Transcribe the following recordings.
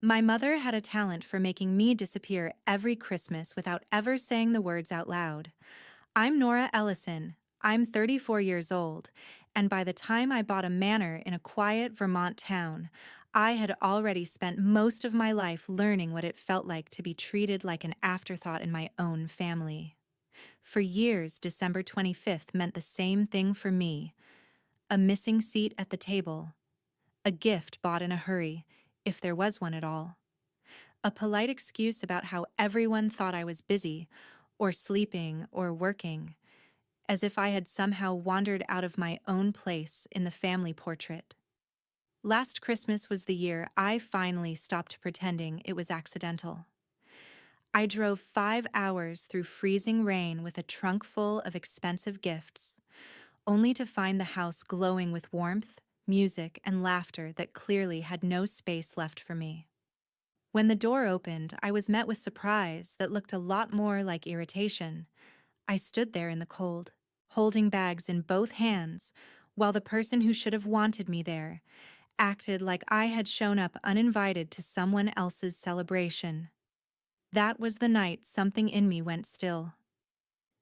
My mother had a talent for making me disappear every Christmas without ever saying the words out loud. I'm Nora Ellison. I'm 34 years old, and by the time I bought a manor in a quiet Vermont town, I had already spent most of my life learning what it felt like to be treated like an afterthought in my own family. For years, December 25th meant the same thing for me: a missing seat at the table, a gift bought in a hurry, if there was one at all, a polite excuse about how everyone thought I was busy, or sleeping, or working, as if I had somehow wandered out of my own place in the family portrait. Last Christmas was the year I finally stopped pretending it was accidental. I drove 5 hours through freezing rain with a trunk full of expensive gifts, only to find the house glowing with warmth, music, and laughter that clearly had no space left for me. When the door opened, I was met with surprise that looked a lot more like irritation. I stood there in the cold, holding bags in both hands, while the person who should have wanted me there acted like I had shown up uninvited to someone else's celebration. That was the night something in me went still.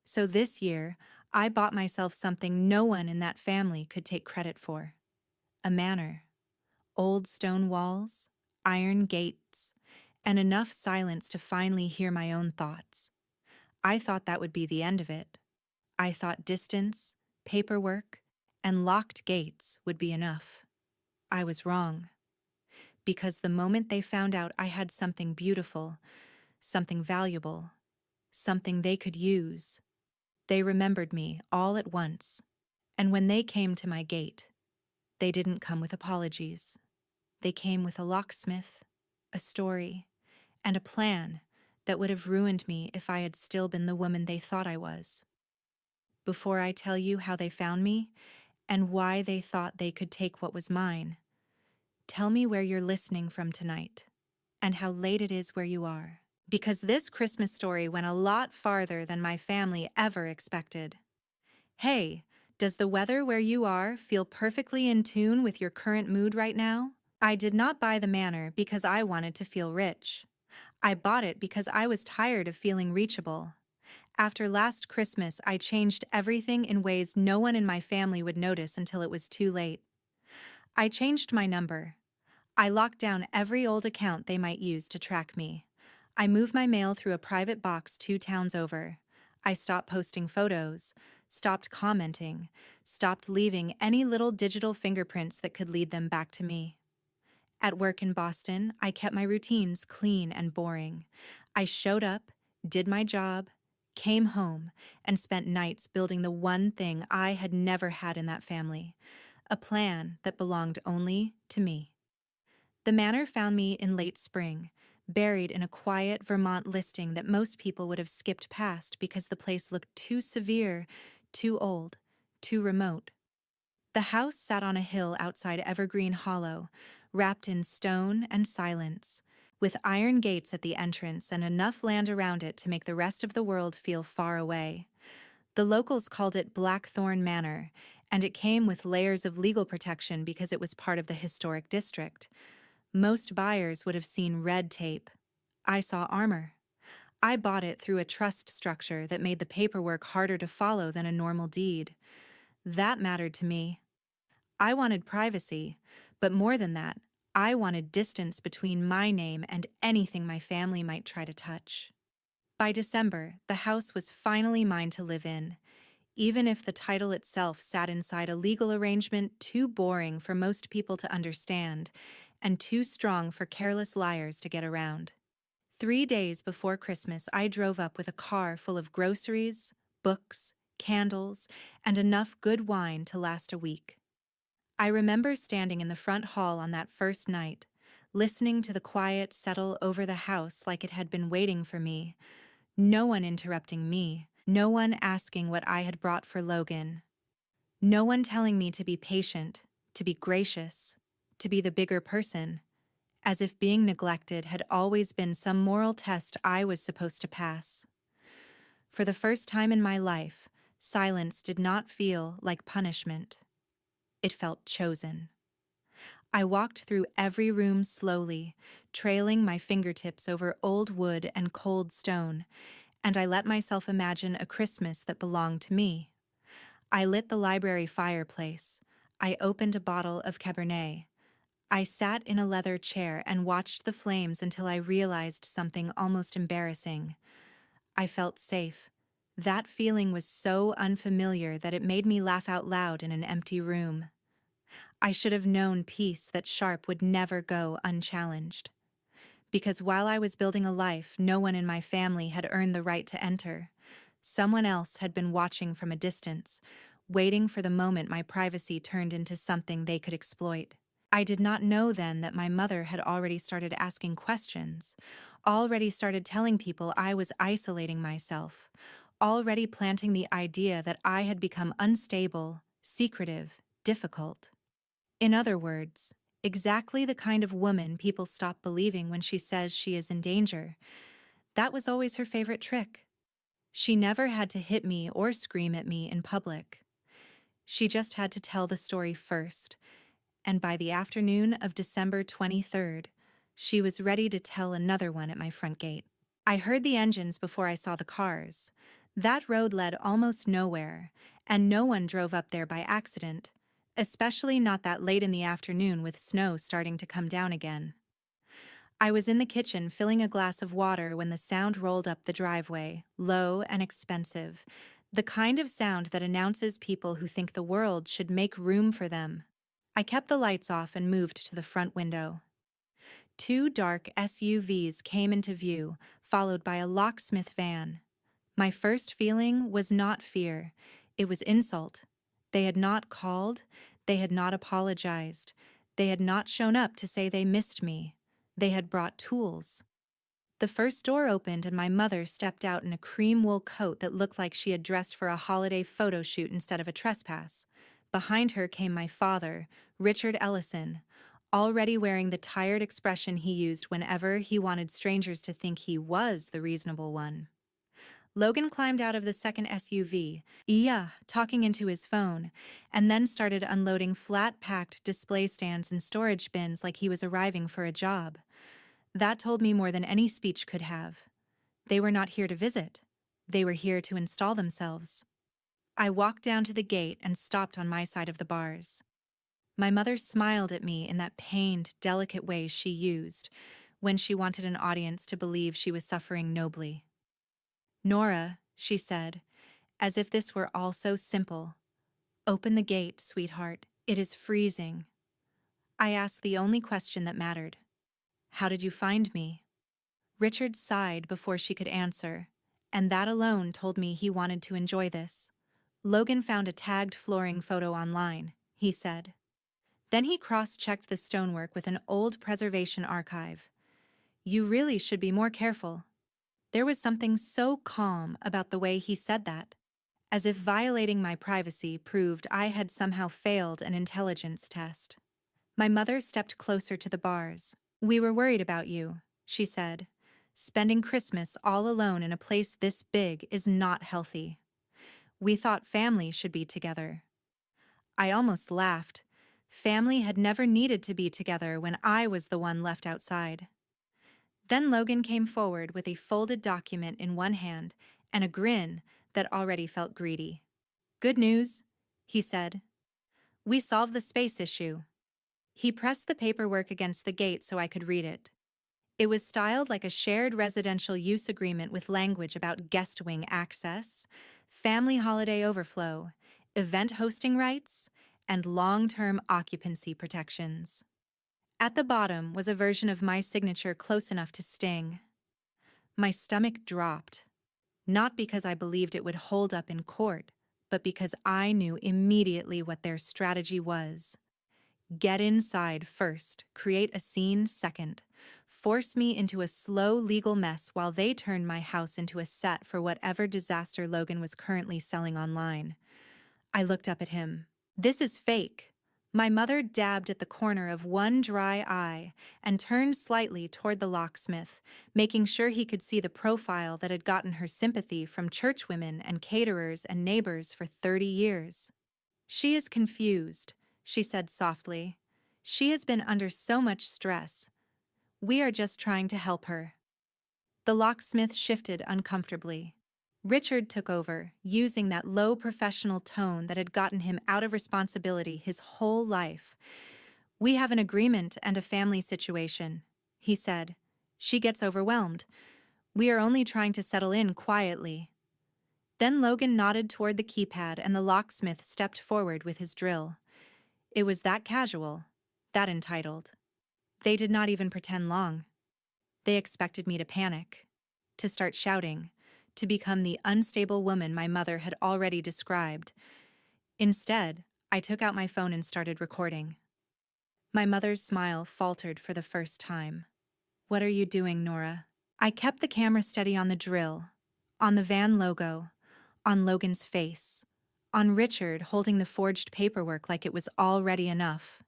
So this year, I bought myself something no one in that family could take credit for: a manor, old stone walls, iron gates, and enough silence to finally hear my own thoughts. I thought that would be the end of it. I thought distance, paperwork, and locked gates would be enough. I was wrong, because the moment they found out I had something beautiful, something valuable, something they could use, they remembered me all at once. And when they came to my gate, they didn't come with apologies. They came with a locksmith, a story, and a plan that would have ruined me if I had still been the woman they thought I was. Before I tell you how they found me and why they thought they could take what was mine, tell me where you're listening from tonight and how late it is where you are. Because this Christmas story went a lot farther than my family ever expected. Hey, does the weather where you are feel perfectly in tune with your current mood right now? I did not buy the manor because I wanted to feel rich. I bought it because I was tired of feeling reachable. After last Christmas, I changed everything in ways no one in my family would notice until it was too late. I changed my number. I locked down every old account they might use to track me. I moved my mail through a private box 2 towns over. I stopped posting photos, stopped commenting, stopped leaving any little digital fingerprints that could lead them back to me. At work in Boston, I kept my routines clean and boring. I showed up, did my job, came home, and spent nights building the one thing I had never had in that family: a plan that belonged only to me. The manor found me in late spring, buried in a quiet Vermont listing that most people would have skipped past because the place looked too severe, too old, too remote. The house sat on a hill outside Evergreen Hollow, wrapped in stone and silence, with iron gates at the entrance and enough land around it to make the rest of the world feel far away. The locals called it Blackthorn Manor, and it came with layers of legal protection because it was part of the historic district. Most buyers would have seen red tape. I saw armor. I bought it through a trust structure that made the paperwork harder to follow than a normal deed. That mattered to me. I wanted privacy, but more than that, I wanted distance between my name and anything my family might try to touch. By December, the house was finally mine to live in, even if the title itself sat inside a legal arrangement too boring for most people to understand and too strong for careless liars to get around. 3 days before Christmas, I drove up with a car full of groceries, books, candles, and enough good wine to last a week. I remember standing in the front hall on that first night, listening to the quiet settle over the house like it had been waiting for me. No one interrupting me, no one asking what I had brought for Logan, no one telling me to be patient, to be gracious, to be the bigger person, as if being neglected had always been some moral test I was supposed to pass. For the first time in my life, silence did not feel like punishment. It felt chosen. I walked through every room slowly, trailing my fingertips over old wood and cold stone, and I let myself imagine a Christmas that belonged to me. I lit the library fireplace. I opened a bottle of Cabernet. I sat in a leather chair and watched the flames until I realized something almost embarrassing. I felt safe. That feeling was so unfamiliar that it made me laugh out loud in an empty room. I should have known peace that sharp would never go unchallenged. Because while I was building a life no one in my family had earned the right to enter, someone else had been watching from a distance, waiting for the moment my privacy turned into something they could exploit. I did not know then that my mother had already started asking questions, already started telling people I was isolating myself, already planting the idea that I had become unstable, secretive, difficult. In other words, exactly the kind of woman people stop believing when she says she is in danger. That was always her favorite trick. She never had to hit me or scream at me in public. She just had to tell the story first, and by the afternoon of December 23rd, she was ready to tell another one at my front gate. I heard the engines before I saw the cars. That road led almost nowhere, and no one drove up there by accident, especially not that late in the afternoon with snow starting to come down again. I was in the kitchen filling a glass of water when the sound rolled up the driveway, low and expensive, the kind of sound that announces people who think the world should make room for them. I kept the lights off and moved to the front window. Two dark SUVs came into view, followed by a locksmith van. My first feeling was not fear, it was insult. They had not called, they had not apologized, they had not shown up to say they missed me. They had brought tools. The first door opened and my mother stepped out in a cream wool coat that looked like she had dressed for a holiday photo shoot instead of a trespass. Behind her came my father, Richard Ellison, already wearing the tired expression he used whenever he wanted strangers to think he was the reasonable one. Logan climbed out of the second SUV, talking into his phone, and then started unloading flat-packed display stands and storage bins like he was arriving for a job. That told me more than any speech could have. They were not here to visit. They were here to install themselves. I walked down to the gate and stopped on my side of the bars. My mother smiled at me in that pained, delicate way she used when she wanted an audience to believe she was suffering nobly. "Nora," she said, as if this were all so simple. "Open the gate, sweetheart. It is freezing." I asked the only question that mattered. "How did you find me?" Richard sighed before she could answer, and that alone told me he wanted to enjoy this. "Logan found a tagged flooring photo online," he said. Then he cross-checked the stonework with an old preservation archive. "You really should be more careful." There was something so calm about the way he said that, as if violating my privacy proved I had somehow failed an intelligence test. My mother stepped closer to the bars. "We were worried about you," she said. "Spending Christmas all alone in a place this big is not healthy. We thought family should be together." I almost laughed. Family had never needed to be together when I was the one left outside. Then Logan came forward with a folded document in one hand and a grin that already felt greedy. "Good news," he said. "We solved the space issue." He pressed the paperwork against the gate so I could read it. It was styled like a shared residential use agreement with language about guest wing access, family holiday overflow, event hosting rights, and long-term occupancy protections. At the bottom was a version of my signature close enough to sting. My stomach dropped, not because I believed it would hold up in court, but because I knew immediately what their strategy was. Get inside first, create a scene second, force me into a slow legal mess while they turn my house into a set for whatever disaster Logan was currently selling online. I looked up at him. "This is fake." My mother dabbed at the corner of one dry eye and turned slightly toward the locksmith, making sure he could see the profile that had gotten her sympathy from churchwomen and caterers and neighbors for 30 years. "She is confused," she said softly. She has been under so much stress. We are just trying to help her." The locksmith shifted uncomfortably. Richard took over, using that low professional tone that had gotten him out of responsibility his whole life. "We have an agreement and a family situation," he said. "She gets overwhelmed. We are only trying to settle in quietly." Then Logan nodded toward the keypad and the locksmith stepped forward with his drill. It was that casual, that entitled. They did not even pretend long. They expected me to panic, to start shouting, to become the unstable woman my mother had already described. Instead, I took out my phone and started recording. My mother's smile faltered for the first time. "What are you doing, Nora?" I kept the camera steady on the drill, on the van logo, on Logan's face, on Richard holding the forged paperwork like it was already enough.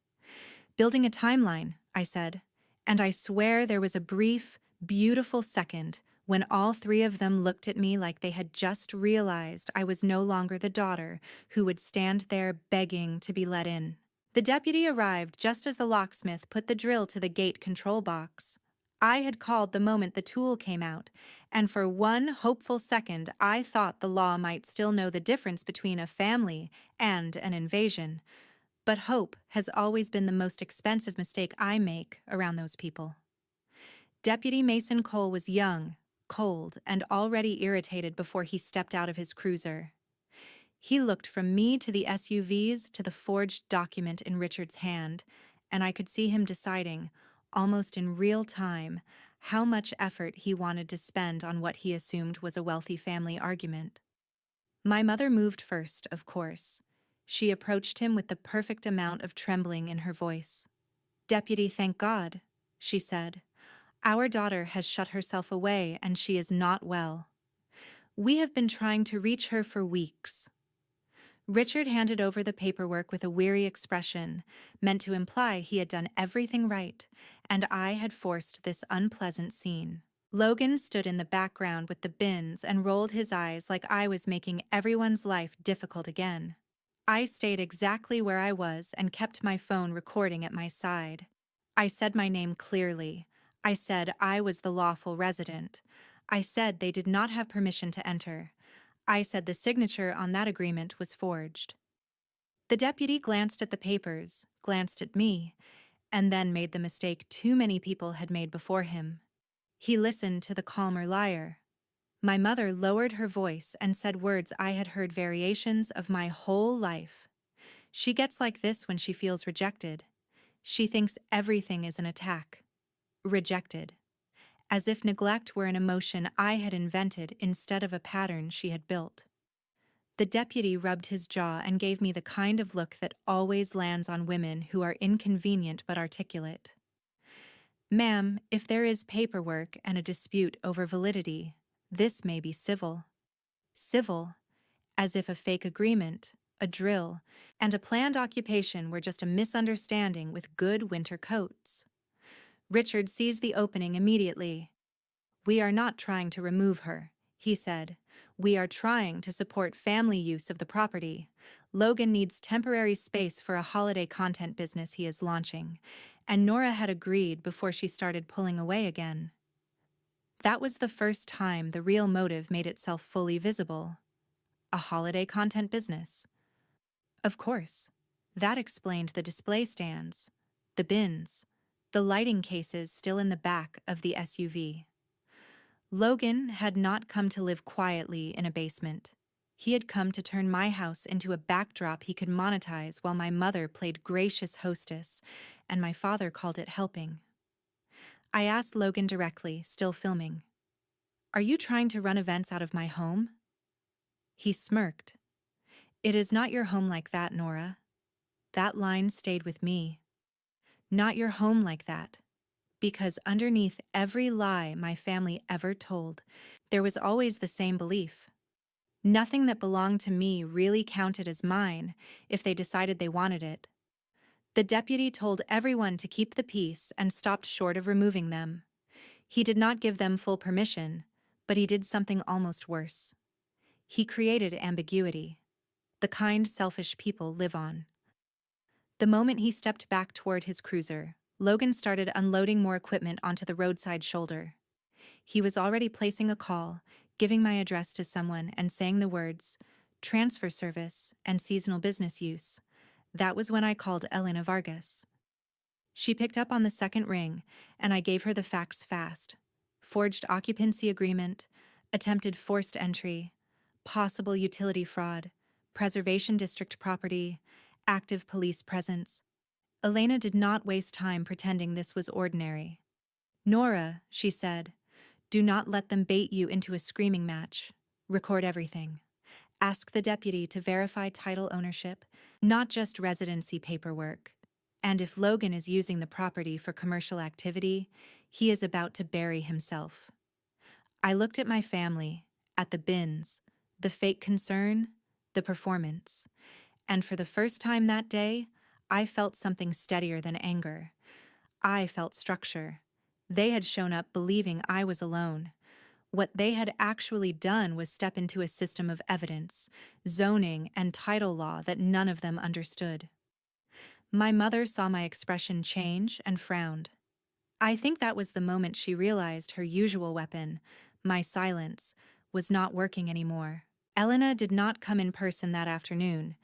"Building a timeline," I said, and I swear there was a brief, beautiful second when all three of them looked at me like they had just realized I was no longer the daughter who would stand there begging to be let in. The deputy arrived just as the locksmith put the drill to the gate control box. I had called the moment the tool came out, and for one hopeful second I thought the law might still know the difference between a family and an invasion. But hope has always been the most expensive mistake I make around those people. Deputy Mason Cole was young, cold, and already irritated before he stepped out of his cruiser. He looked from me to the SUVs to the forged document in Richard's hand, and I could see him deciding, almost in real time, how much effort he wanted to spend on what he assumed was a wealthy family argument. My mother moved first, of course. She approached him with the perfect amount of trembling in her voice. "Deputy, thank God," she said. "Our daughter has shut herself away and she is not well. We have been trying to reach her for weeks." Richard handed over the paperwork with a weary expression, meant to imply he had done everything right, and I had forced this unpleasant scene. Logan stood in the background with the bins and rolled his eyes like I was making everyone's life difficult again. I stayed exactly where I was and kept my phone recording at my side. I said my name clearly. I said I was the lawful resident. I said they did not have permission to enter. I said the signature on that agreement was forged. The deputy glanced at the papers, glanced at me, and then made the mistake too many people had made before him. He listened to the calmer liar. My mother lowered her voice and said words I had heard variations of my whole life. She gets like this when she feels rejected. She thinks everything is an attack. Rejected. As if neglect were an emotion I had invented instead of a pattern she had built. The deputy rubbed his jaw and gave me the kind of look that always lands on women who are inconvenient but articulate. "Ma'am, if there is paperwork and a dispute over validity, this may be civil." Civil, as if a fake agreement, a drill, and a planned occupation were just a misunderstanding with good winter coats. Richard seized the opening immediately. "We are not trying to remove her," he said. "We are trying to support family use of the property. Logan needs temporary space for a holiday content business he is launching, and Nora had agreed before she started pulling away again." That was the first time the real motive made itself fully visible. A holiday content business. Of course, that explained the display stands, the bins, the lighting cases still in the back of the SUV. Logan had not come to live quietly in a basement. He had come to turn my house into a backdrop he could monetize while my mother played gracious hostess, and my father called it helping. I asked Logan directly, still filming, "Are you trying to run events out of my home?" He smirked. "It is not your home like that, Nora." That line stayed with me. Not your home like that. Because underneath every lie my family ever told, there was always the same belief. Nothing that belonged to me really counted as mine if they decided they wanted it. The deputy told everyone to keep the peace and stopped short of removing them. He did not give them full permission, but he did something almost worse. He created ambiguity, the kind selfish people live on. The moment he stepped back toward his cruiser, Logan started unloading more equipment onto the roadside shoulder. He was already placing a call, giving my address to someone, and saying the words, transfer service and seasonal business use. That was when I called Elena Vargas. She picked up on the second ring, and I gave her the facts fast. Forged occupancy agreement, attempted forced entry, possible utility fraud, preservation district property, active police presence. Elena did not waste time pretending this was ordinary. Nora, she said, do not let them bait you into a screaming match. Record everything. Ask the deputy to verify title ownership, not just residency paperwork. And if Logan is using the property for commercial activity, he is about to bury himself. I looked at my family, at the bins, the fake concern, the performance, and for the first time that day, I felt something steadier than anger. I felt structure. They had shown up believing I was alone. What they had actually done was step into a system of evidence, zoning, and title law that none of them understood. My mother saw my expression change and frowned. I think that was the moment she realized her usual weapon, my silence, was not working anymore. Elena did not come in person that afternoon,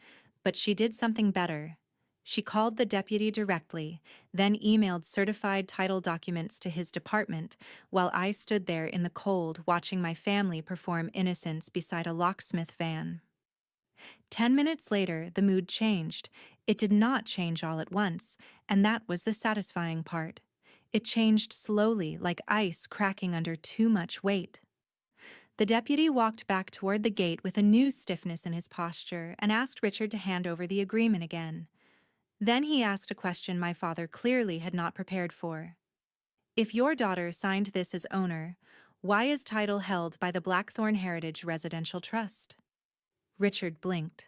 but she did something better. She called the deputy directly, then emailed certified title documents to his department while I stood there in the cold watching my family perform innocence beside a locksmith van. 10 minutes later, the mood changed. It did not change all at once, and that was the satisfying part. It changed slowly, like ice cracking under too much weight. The deputy walked back toward the gate with a new stiffness in his posture and asked Richard to hand over the agreement again. Then he asked a question my father clearly had not prepared for. If your daughter signed this as owner, why is title held by the Blackthorn Heritage Residential Trust? Richard blinked.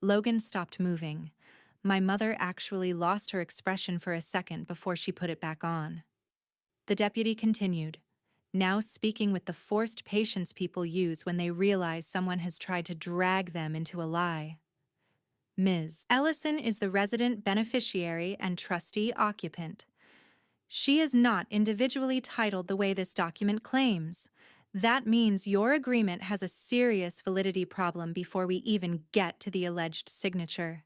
Logan stopped moving. My mother actually lost her expression for a second before she put it back on. The deputy continued, now speaking with the forced patience people use when they realize someone has tried to drag them into a lie. Ms. Ellison is the resident beneficiary and trustee occupant. She is not individually titled the way this document claims. That means your agreement has a serious validity problem before we even get to the alleged signature.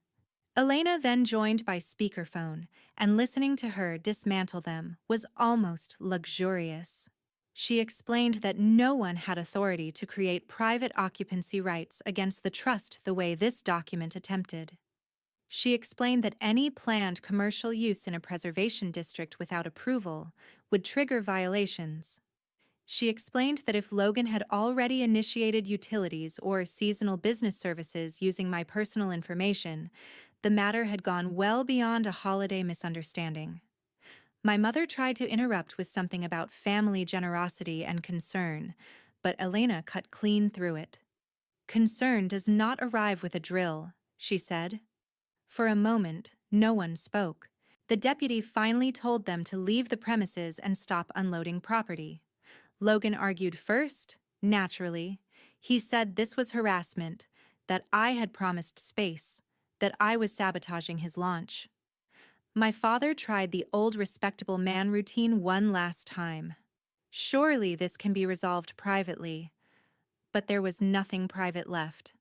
Elena then joined by speakerphone, and listening to her dismantle them was almost luxurious. She explained that no one had authority to create private occupancy rights against the trust the way this document attempted. She explained that any planned commercial use in a preservation district without approval would trigger violations. She explained that if Logan had already initiated utilities or seasonal business services using my personal information, the matter had gone well beyond a holiday misunderstanding. My mother tried to interrupt with something about family generosity and concern, but Elena cut clean through it. Concern does not arrive with a drill, she said. For a moment, no one spoke. The deputy finally told them to leave the premises and stop unloading property. Logan argued first, naturally. He said this was harassment, that I had promised space, that I was sabotaging his launch. My father tried the old respectable man routine one last time. Surely this can be resolved privately. But there was nothing private left.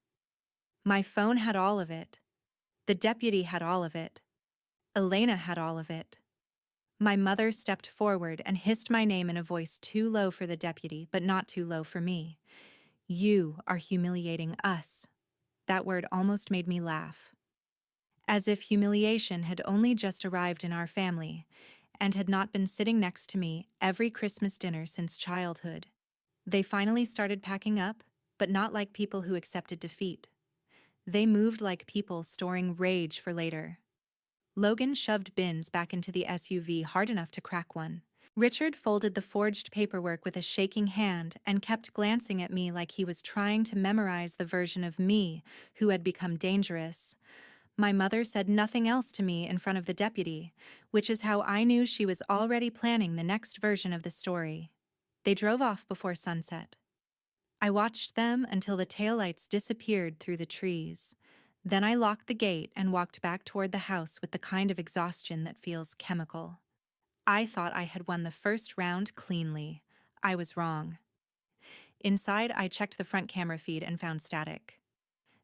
My phone had all of it. The deputy had all of it. Elena had all of it. My mother stepped forward and hissed my name in a voice too low for the deputy, but not too low for me. You are humiliating us. That word almost made me laugh. As if humiliation had only just arrived in our family and had not been sitting next to me every Christmas dinner since childhood. They finally started packing up, but not like people who accepted defeat. They moved like people storing rage for later. Logan shoved bins back into the SUV hard enough to crack one. Richard folded the forged paperwork with a shaking hand and kept glancing at me like he was trying to memorize the version of me who had become dangerous. My mother said nothing else to me in front of the deputy, which is how I knew she was already planning the next version of the story. They drove off before sunset. I watched them until the taillights disappeared through the trees. Then I locked the gate and walked back toward the house with the kind of exhaustion that feels chemical. I thought I had won the first round cleanly. I was wrong. Inside, I checked the front camera feed and found static.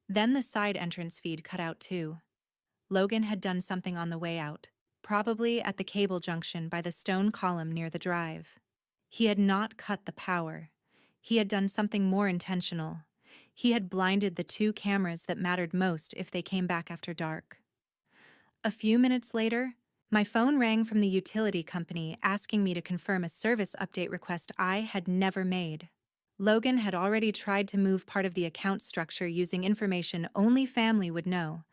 Then the side entrance feed cut out too. Logan had done something on the way out, probably at the cable junction by the stone column near the drive. He had not cut the power. He had done something more intentional. He had blinded the two cameras that mattered most if they came back after dark. A few minutes later, my phone rang from the utility company asking me to confirm a service update request I had never made. Logan had already tried to move part of the account structure using information only family would know: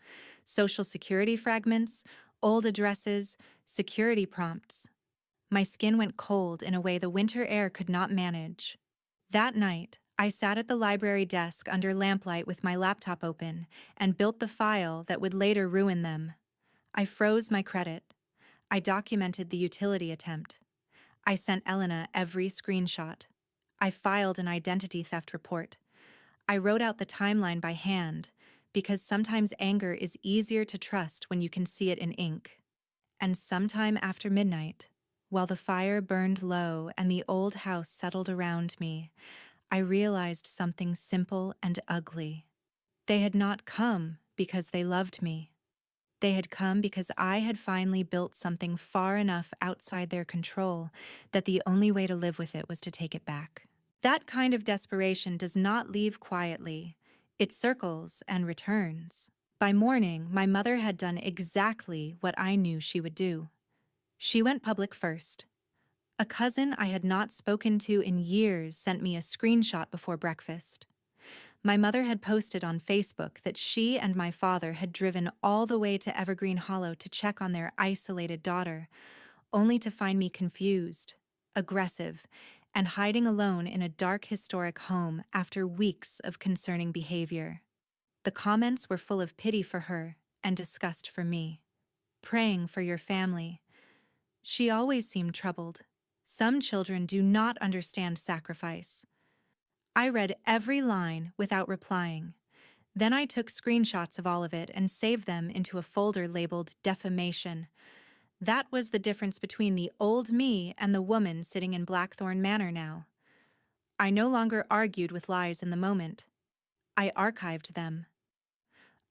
social security fragments, old addresses, security prompts. My skin went cold in a way the winter air could not manage. That night, I sat at the library desk under lamplight with my laptop open and built the file that would later ruin them. I froze my credit. I documented the utility attempt. I sent Elena every screenshot. I filed an identity theft report. I wrote out the timeline by hand, because sometimes anger is easier to trust when you can see it in ink. And sometime after midnight, while the fire burned low and the old house settled around me, I realized something simple and ugly. They had not come because they loved me. They had come because I had finally built something far enough outside their control that the only way to live with it was to take it back. That kind of desperation does not leave quietly. It circles and returns. By morning, my mother had done exactly what I knew she would do. She went public first. A cousin I had not spoken to in years sent me a screenshot before breakfast. My mother had posted on Facebook that she and my father had driven all the way to Evergreen Hollow to check on their isolated daughter, only to find me confused, aggressive, and hiding alone in a dark historic home after weeks of concerning behavior. The comments were full of pity for her and disgust for me. Praying for your family. She always seemed troubled. Some children do not understand sacrifice. I read every line without replying. Then I took screenshots of all of it and saved them into a folder labeled defamation. That was the difference between the old me and the woman sitting in Blackthorn Manor now. I no longer argued with lies in the moment. I archived them.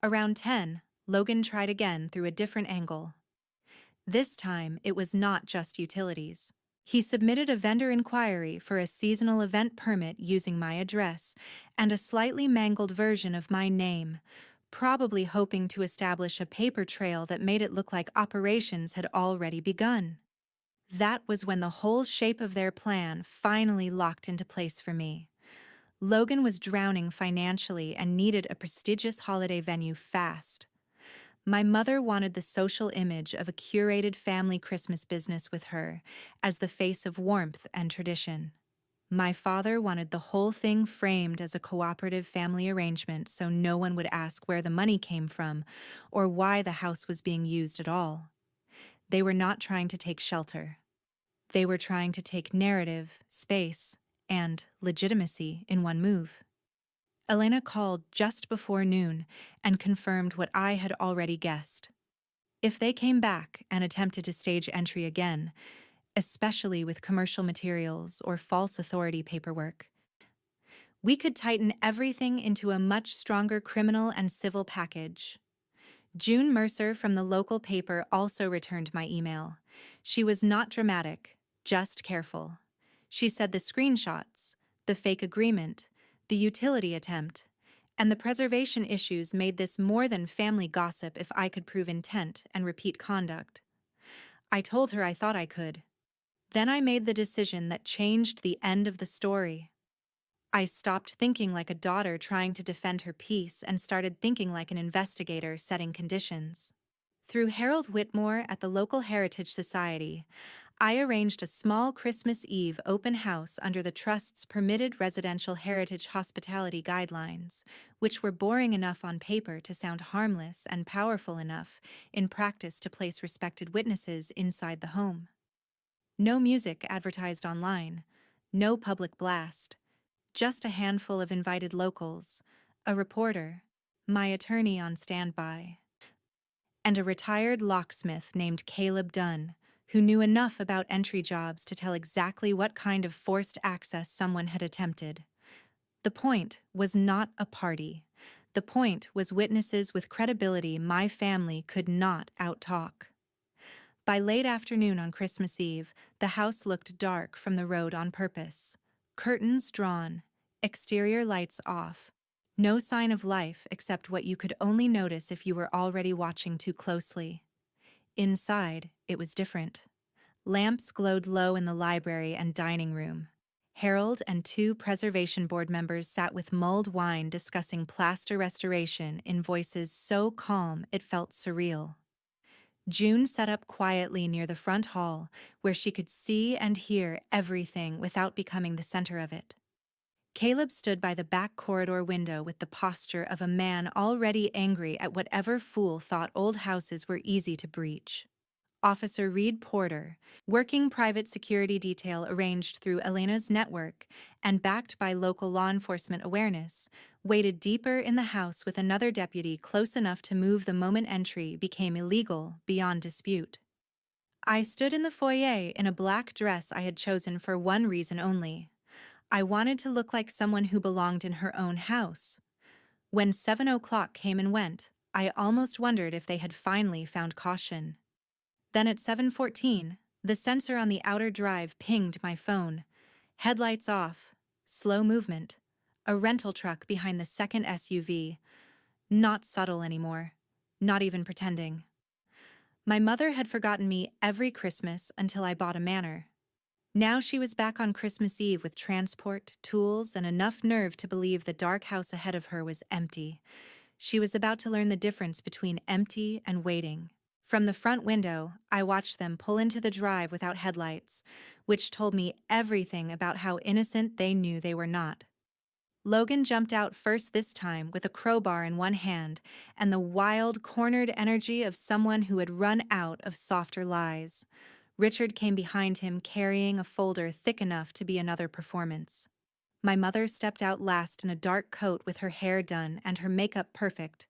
Around 10, Logan tried again through a different angle. This time, it was not just utilities. He submitted a vendor inquiry for a seasonal event permit using my address and a slightly mangled version of my name, probably hoping to establish a paper trail that made it look like operations had already begun. That was when the whole shape of their plan finally locked into place for me. Logan was drowning financially and needed a prestigious holiday venue fast. My mother wanted the social image of a curated family Christmas business with her as the face of warmth and tradition. My father wanted the whole thing framed as a cooperative family arrangement so no one would ask where the money came from or why the house was being used at all. They were not trying to take shelter. They were trying to take narrative, space, and legitimacy in one move. Elena called just before noon and confirmed what I had already guessed. If they came back and attempted to stage entry again, especially with commercial materials or false authority paperwork, we could tighten everything into a much stronger criminal and civil package. June Mercer from the local paper also returned my email. She was not dramatic, just careful. She said the screenshots, the fake agreement, the utility attempt, and the preservation issues made this more than family gossip if I could prove intent and repeat conduct. I told her I thought I could. Then I made the decision that changed the end of the story. I stopped thinking like a daughter trying to defend her peace and started thinking like an investigator setting conditions. Through Harold Whitmore at the local Heritage Society, I arranged a small Christmas Eve open house under the Trust's permitted residential heritage hospitality guidelines, which were boring enough on paper to sound harmless and powerful enough in practice to place respected witnesses inside the home. No music advertised online, no public blast, just a handful of invited locals, a reporter, my attorney on standby, and a retired locksmith named Caleb Dunn, who knew enough about entry jobs to tell exactly what kind of forced access someone had attempted. The point was not a party. The point was witnesses with credibility my family could not outtalk. By late afternoon on Christmas Eve, the house looked dark from the road on purpose. Curtains drawn, exterior lights off. No sign of life except what you could only notice if you were already watching too closely. Inside, it was different. Lamps glowed low in the library and dining room. Harold and two preservation board members sat with mulled wine discussing plaster restoration in voices so calm it felt surreal. June sat up quietly near the front hall, where she could see and hear everything without becoming the center of it. Caleb stood by the back corridor window with the posture of a man already angry at whatever fool thought old houses were easy to breach. Officer Reed Porter, working private security detail arranged through Elena's network and backed by local law enforcement awareness, waited deeper in the house with another deputy close enough to move the moment entry became illegal beyond dispute. I stood in the foyer in a black dress I had chosen for one reason only. I wanted to look like someone who belonged in her own house. When 7 o'clock came and went, I almost wondered if they had finally found caution. Then at 7:14, the sensor on the outer drive pinged my phone. Headlights off, slow movement, a rental truck behind the second SUV. Not subtle anymore, not even pretending. My mother had forgotten me every Christmas until I bought a manor. Now she was back on Christmas Eve with transport, tools, and enough nerve to believe the dark house ahead of her was empty. She was about to learn the difference between empty and waiting. From the front window, I watched them pull into the drive without headlights, which told me everything about how innocent they knew they were not. Logan jumped out first this time with a crowbar in one hand and the wild, cornered energy of someone who had run out of softer lies. Richard came behind him carrying a folder thick enough to be another performance. My mother stepped out last in a dark coat with her hair done and her makeup perfect,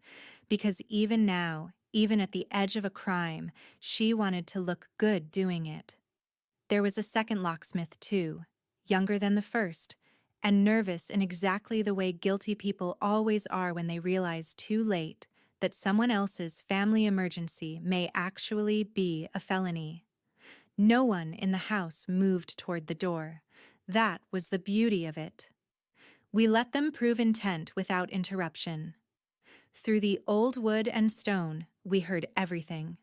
because even now, even at the edge of a crime, she wanted to look good doing it. There was a second locksmith, too, younger than the first, and nervous in exactly the way guilty people always are when they realize too late that someone else's family emergency may actually be a felony. No one in the house moved toward the door. That was the beauty of it. We let them prove intent without interruption. Through the old wood and stone, we heard everything.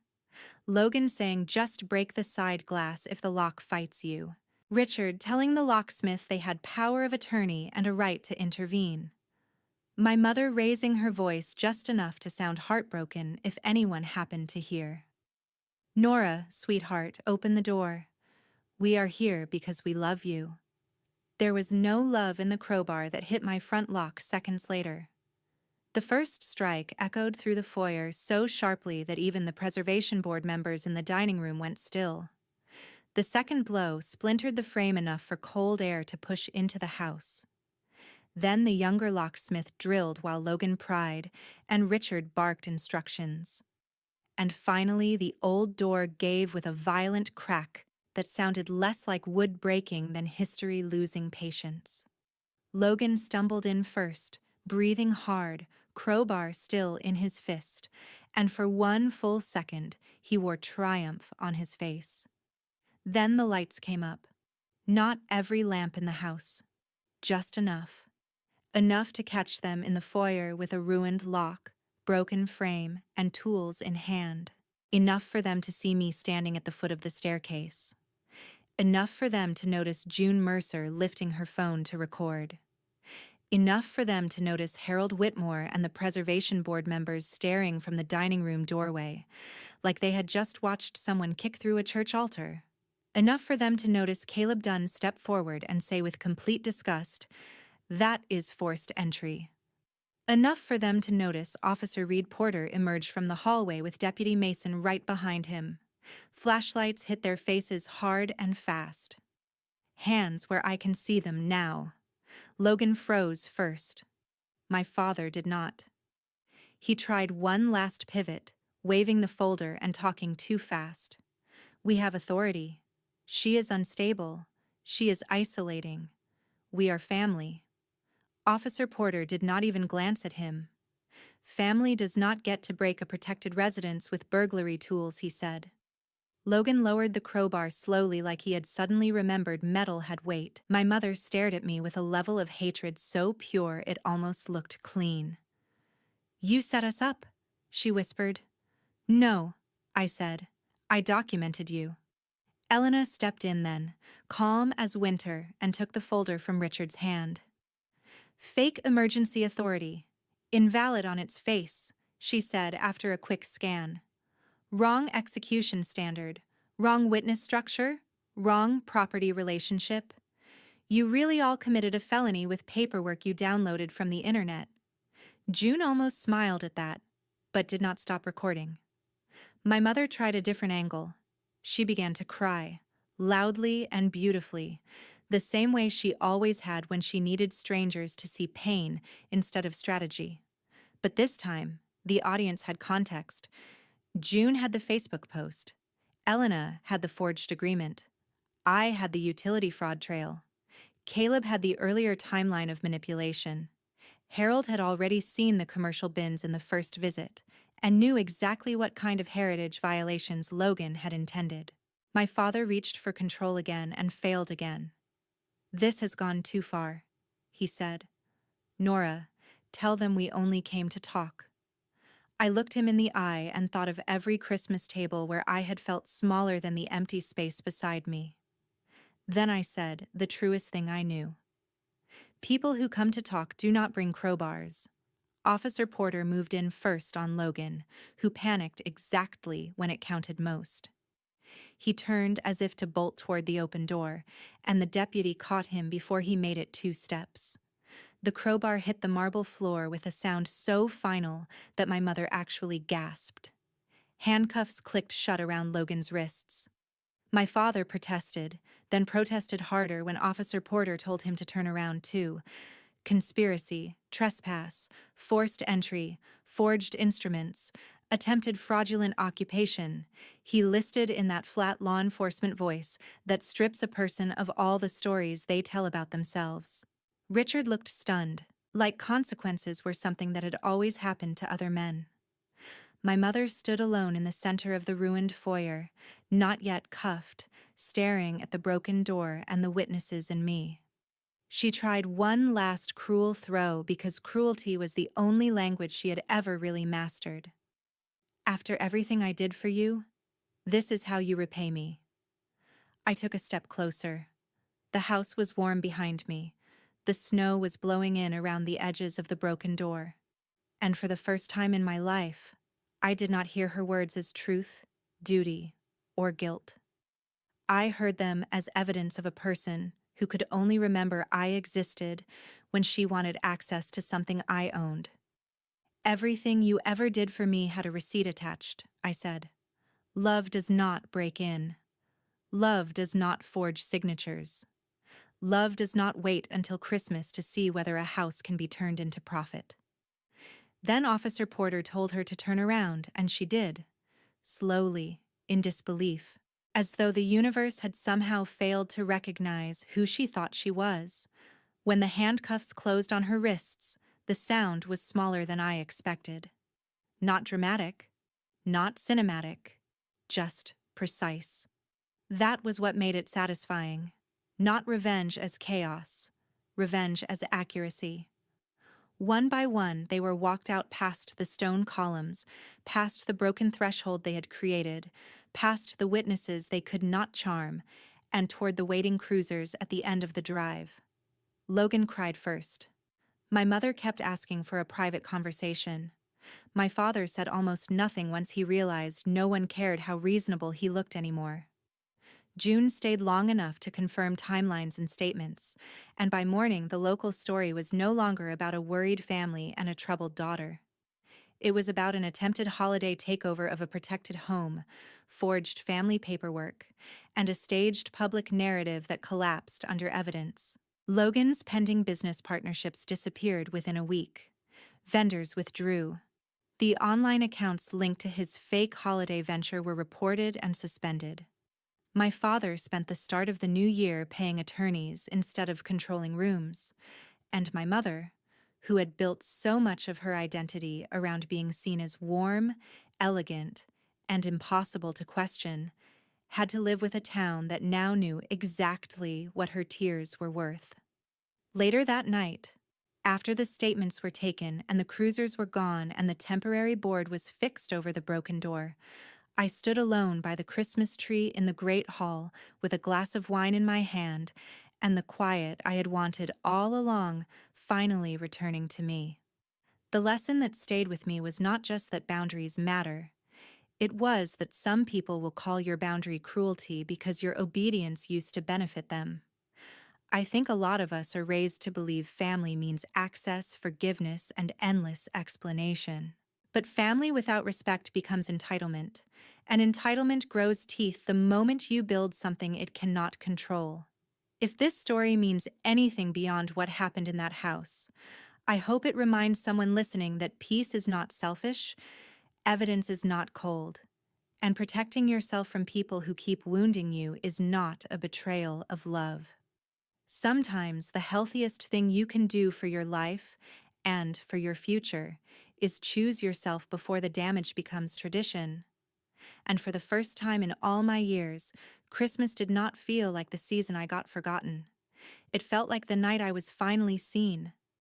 Logan saying, "Just break the side glass if the lock fights you." Richard telling the locksmith they had power of attorney and a right to intervene. My mother raising her voice just enough to sound heartbroken if anyone happened to hear. "Nora, sweetheart, open the door. We are here because we love you." There was no love in the crowbar that hit my front lock seconds later. The first strike echoed through the foyer so sharply that even the preservation board members in the dining room went still. The second blow splintered the frame enough for cold air to push into the house. Then the younger locksmith drilled while Logan pried, and Richard barked instructions. And finally the old door gave with a violent crack that sounded less like wood breaking than history losing patience. Logan stumbled in first, breathing hard, crowbar still in his fist, and for one full second he wore triumph on his face. Then the lights came up. Not every lamp in the house, just enough. Enough to catch them in the foyer with a ruined lock, broken frame, and tools in hand. Enough for them to see me standing at the foot of the staircase. Enough for them to notice June Mercer lifting her phone to record. Enough for them to notice Harold Whitmore and the preservation board members staring from the dining room doorway, like they had just watched someone kick through a church altar. Enough for them to notice Caleb Dunn step forward and say with complete disgust, "That is forced entry." Enough for them to notice Officer Reed Porter emerge from the hallway with Deputy Mason right behind him. Flashlights hit their faces hard and fast. Hands where I can see them now. Logan froze first. My father did not. He tried one last pivot, waving the folder and talking too fast. We have authority. She is unstable. She is isolating. We are family. Officer Porter did not even glance at him. Family does not get to break a protected residence with burglary tools, he said. Logan lowered the crowbar slowly like he had suddenly remembered metal had weight. My mother stared at me with a level of hatred so pure it almost looked clean. You set us up, she whispered. No, I said. I documented you. Elena stepped in then, calm as winter, and took the folder from Richard's hand. Fake emergency authority. Invalid on its face, she said after a quick scan. Wrong execution standard, wrong witness structure, wrong property relationship. You really all committed a felony with paperwork you downloaded from the internet. June almost smiled at that, but did not stop recording. My mother tried a different angle. She began to cry, loudly and beautifully, the same way she always had when she needed strangers to see pain instead of strategy. But this time, the audience had context. June had the Facebook post. Elena had the forged agreement. I had the utility fraud trail. Caleb had the earlier timeline of manipulation. Harold had already seen the commercial bins in the first visit and knew exactly what kind of heritage violations Logan had intended. My father reached for control again and failed again. This has gone too far, he said. Nora, tell them we only came to talk. I looked him in the eye and thought of every Christmas table where I had felt smaller than the empty space beside me. Then I said the truest thing I knew. People who come to talk do not bring crowbars. Officer Porter moved in first on Logan, who panicked exactly when it counted most. He turned as if to bolt toward the open door, and the deputy caught him before he made it 2 steps. The crowbar hit the marble floor with a sound so final that my mother actually gasped. Handcuffs clicked shut around Logan's wrists. My father protested, then protested harder when Officer Porter told him to turn around too. Conspiracy, trespass, forced entry, forged instruments, attempted fraudulent occupation, he listed in that flat law enforcement voice that strips a person of all the stories they tell about themselves. Richard looked stunned, like consequences were something that had always happened to other men. My mother stood alone in the center of the ruined foyer, not yet cuffed, staring at the broken door and the witnesses and me. She tried one last cruel throw because cruelty was the only language she had ever really mastered. After everything I did for you, this is how you repay me. I took a step closer. The house was warm behind me. The snow was blowing in around the edges of the broken door. And for the first time in my life, I did not hear her words as truth, duty, or guilt. I heard them as evidence of a person who could only remember I existed when she wanted access to something I owned. Everything you ever did for me had a receipt attached, I said. Love does not break in. Love does not forge signatures. Love does not wait until Christmas to see whether a house can be turned into profit. Then Officer Porter told her to turn around, and she did, slowly, in disbelief, as though the universe had somehow failed to recognize who she thought she was. When the handcuffs closed on her wrists, the sound was smaller than I expected. Not dramatic, not cinematic, just precise. That was what made it satisfying. Not revenge as chaos, revenge as accuracy. One by one, they were walked out past the stone columns, past the broken threshold they had created, past the witnesses they could not charm, and toward the waiting cruisers at the end of the drive. Logan cried first. My mother kept asking for a private conversation. My father said almost nothing once he realized no one cared how reasonable he looked anymore. June stayed long enough to confirm timelines and statements, and by morning the local story was no longer about a worried family and a troubled daughter. It was about an attempted holiday takeover of a protected home, forged family paperwork, and a staged public narrative that collapsed under evidence. Logan's pending business partnerships disappeared within a week. Vendors withdrew. The online accounts linked to his fake holiday venture were reported and suspended. My father spent the start of the new year paying attorneys instead of controlling rooms, and my mother, who had built so much of her identity around being seen as warm, elegant, and impossible to question, had to live with a town that now knew exactly what her tears were worth. Later that night, after the statements were taken and the cruisers were gone and the temporary board was fixed over the broken door, I stood alone by the Christmas tree in the great hall with a glass of wine in my hand and the quiet I had wanted all along finally returning to me. The lesson that stayed with me was not just that boundaries matter. It was that some people will call your boundary cruelty because your obedience used to benefit them. I think a lot of us are raised to believe family means access, forgiveness, and endless explanation. But family without respect becomes entitlement, and entitlement grows teeth the moment you build something it cannot control. If this story means anything beyond what happened in that house, I hope it reminds someone listening that peace is not selfish, evidence is not cold, and protecting yourself from people who keep wounding you is not a betrayal of love. Sometimes the healthiest thing you can do for your life and for your future is choose yourself before the damage becomes tradition. And for the first time in all my years, Christmas did not feel like the season I got forgotten. It felt like the night I was finally seen,